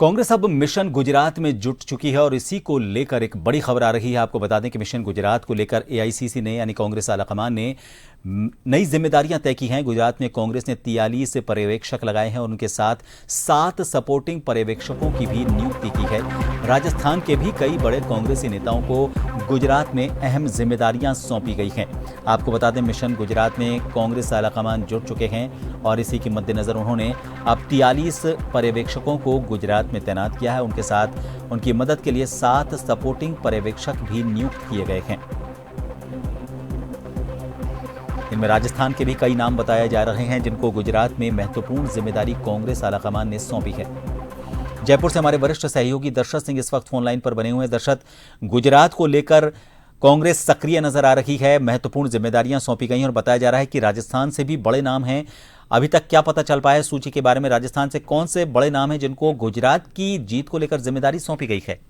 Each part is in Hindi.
कांग्रेस अब मिशन गुजरात में जुट चुकी है और इसी को लेकर एक बड़ी खबर आ रही है। आपको बता दें कि मिशन गुजरात को लेकर एआईसीसी ने यानी कांग्रेस आलाकमान ने नई जिम्मेदारियां तय की हैं। गुजरात में कांग्रेस ने 43 पर्यवेक्षक लगाए हैं और उनके साथ 7 सपोर्टिंग पर्यवेक्षकों की भी नियुक्ति की है। राजस्थान के भी कई बड़े कांग्रेसी नेताओं को गुजरात में अहम जिम्मेदारियां सौंपी गई हैं। आपको बता दें मिशन गुजरात में कांग्रेस आलाकमान जुट चुके हैं और इसी के मद्देनजर उन्होंने अब 43 पर्यवेक्षकों को गुजरात में तैनात किया है। उनके साथ उनकी मदद के लिए 7 सपोर्टिंग पर्यवेक्षक भी नियुक्त किए गए हैं। इनमें राजस्थान के भी कई नाम बताए जा रहे हैं जिनको गुजरात में महत्वपूर्ण जिम्मेदारी कांग्रेस आलाकमान ने सौंपी है। जयपुर से हमारे वरिष्ठ सहयोगी दर्शत सिंह इस वक्त फोन लाइन पर बने हुए हैं। दर्शत, गुजरात को लेकर कांग्रेस सक्रिय नजर आ रही है, महत्वपूर्ण जिम्मेदारियां सौंपी गई हैं और बताया जा रहा है कि राजस्थान से भी बड़े नाम हैं। अभी तक क्या पता चल पाया है सूची के बारे में? राजस्थान से कौन से बड़े नाम हैं जिनको गुजरात की जीत को लेकर जिम्मेदारी सौंपी गई है?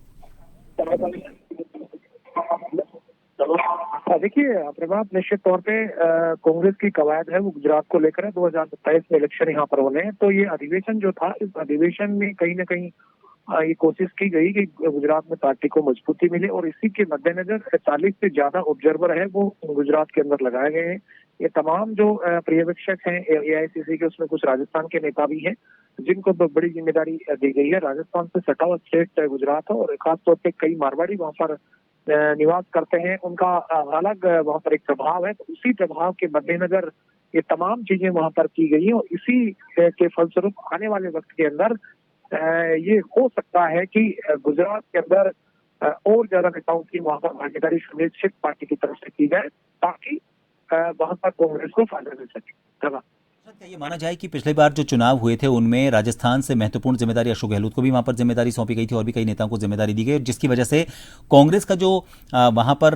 देखिए प्रभात, निश्चित तौर पे कांग्रेस की कवायद है वो गुजरात को लेकर है। 2027 में इलेक्शन यहाँ पर होने हैं, तो ये अधिवेशन जो था, इस अधिवेशन में कहीं ना कहीं ये कोशिश की गई कि गुजरात में पार्टी को मजबूती मिले और इसी के मद्देनजर 40 से ज्यादा ऑब्जर्वर है वो गुजरात के अंदर लगाए गए हैं। ये तमाम जो पर्यवेक्षक हैं एआईसीसी के, उसमें कुछ राजस्थान के नेता भी हैं जिनको बड़ी जिम्मेदारी दी गई है। राजस्थान से सटा हुआ स्टेट गुजरात है और खासतौर पे कई मारवाड़ी वहाँ पर निवास करते हैं, उनका अलग वहाँ पर एक प्रभाव है। तो उसी प्रभाव के मद्देनजर ये तमाम चीजें वहाँ पर की गई हैं और इसी के फलस्वरूप आने वाले वक्त के अंदर ये हो सकता है कि गुजरात के अंदर और ज्यादा नेताओं की वहाँ पर भागीदारी सुनिश्चित पार्टी की तरफ से की जाए ताकि वहाँ पर कांग्रेस को फायदा मिल सके। क्या ये माना जाए कि पिछली बार जो चुनाव हुए थे उनमें राजस्थान से महत्वपूर्ण जिम्मेदारी अशोक गहलोत को भी वहां पर जिम्मेदारी सौंपी गई थी और भी कई नेताओं को जिम्मेदारी दी गई, जिसकी वजह से कांग्रेस का जो वहां पर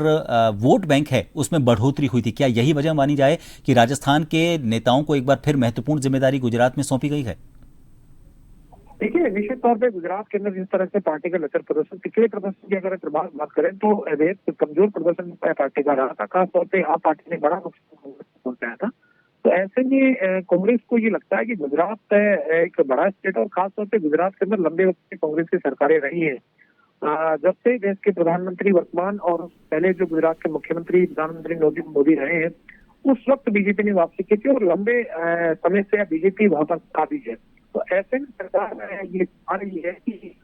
वोट बैंक है उसमें बढ़ोतरी हुई थी? क्या यही वजह मानी जाए कि राजस्थान के नेताओं को एक बार फिर महत्वपूर्ण जिम्मेदारी गुजरात में सौंपी गई है? देखिए, निश्चित तौर पे गुजरात के अंदर जिस तरह से पार्टी का लचर प्रदर्शन, पिछले प्रदर्शन की अगर बात करें तो कमजोर प्रदर्शन पार्टी का रहा था। खासतौर पे आप पार्टी ने बड़ा नुकसान पहुंचाया था। तो ऐसे में कांग्रेस को ये लगता है कि गुजरात एक बड़ा स्टेट और खासतौर पे गुजरात के अंदर लंबे वक्त से कांग्रेस की सरकारें रही है। जब से देश के प्रधानमंत्री वर्तमान और पहले जो गुजरात के मुख्यमंत्री प्रधानमंत्री मोदी रहे हैं, उस वक्त बीजेपी ने वापसी की थी और लंबे समय से बीजेपी वहां पर काबिज है। तो ऐसे में सरकार ये आ रही है कि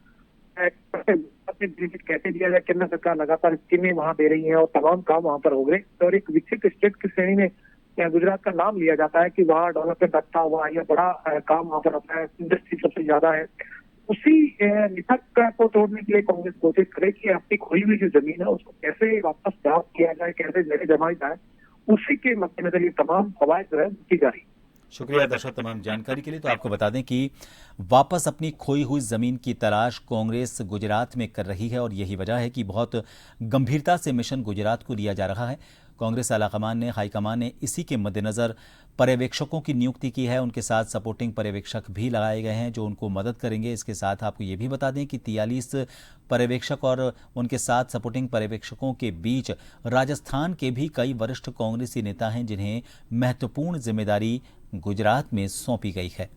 कैसे दिया जाए। केंद्र सरकार लगातार स्कीमें वहां दे रही है और तमाम काम वहां पर हो गए और एक विकसित स्टेट की श्रेणी में गुजरात का नाम लिया जाता है कि वहाँ डेवलपमेंट अच्छा हुआ, यह बड़ा काम वहाँ पर होता है, इंडस्ट्री सबसे ज्यादा है। उसी मिथक को तोड़ने के लिए कांग्रेस कोशिश करे कि अपनी खोई हुई जो जमीन है उसको कैसे वापस प्राप्त किया जाए, कैसे जगह जमाई जाए, उसी के मद्देनजर ये तमाम कवायद जो है की जा रही है। शुक्रिया दर्शक तमाम जानकारी के लिए। तो आपको बता दें कि वापस अपनी खोई हुई जमीन की तलाश कांग्रेस गुजरात में कर रही है और यही वजह है कि बहुत गंभीरता से मिशन गुजरात को लिया जा रहा है। कांग्रेस आलाकमान ने, हाईकमान ने इसी के मद्देनजर पर्यवेक्षकों की नियुक्ति की है। उनके साथ सपोर्टिंग पर्यवेक्षक भी लगाए गए हैं जो उनको मदद करेंगे। इसके साथ आपको ये भी बता दें कि 43 पर्यवेक्षक और उनके साथ सपोर्टिंग पर्यवेक्षकों के बीच राजस्थान के भी कई वरिष्ठ कांग्रेसी नेता हैं जिन्हें महत्वपूर्ण जिम्मेदारी गुजरात में सौंपी गई है।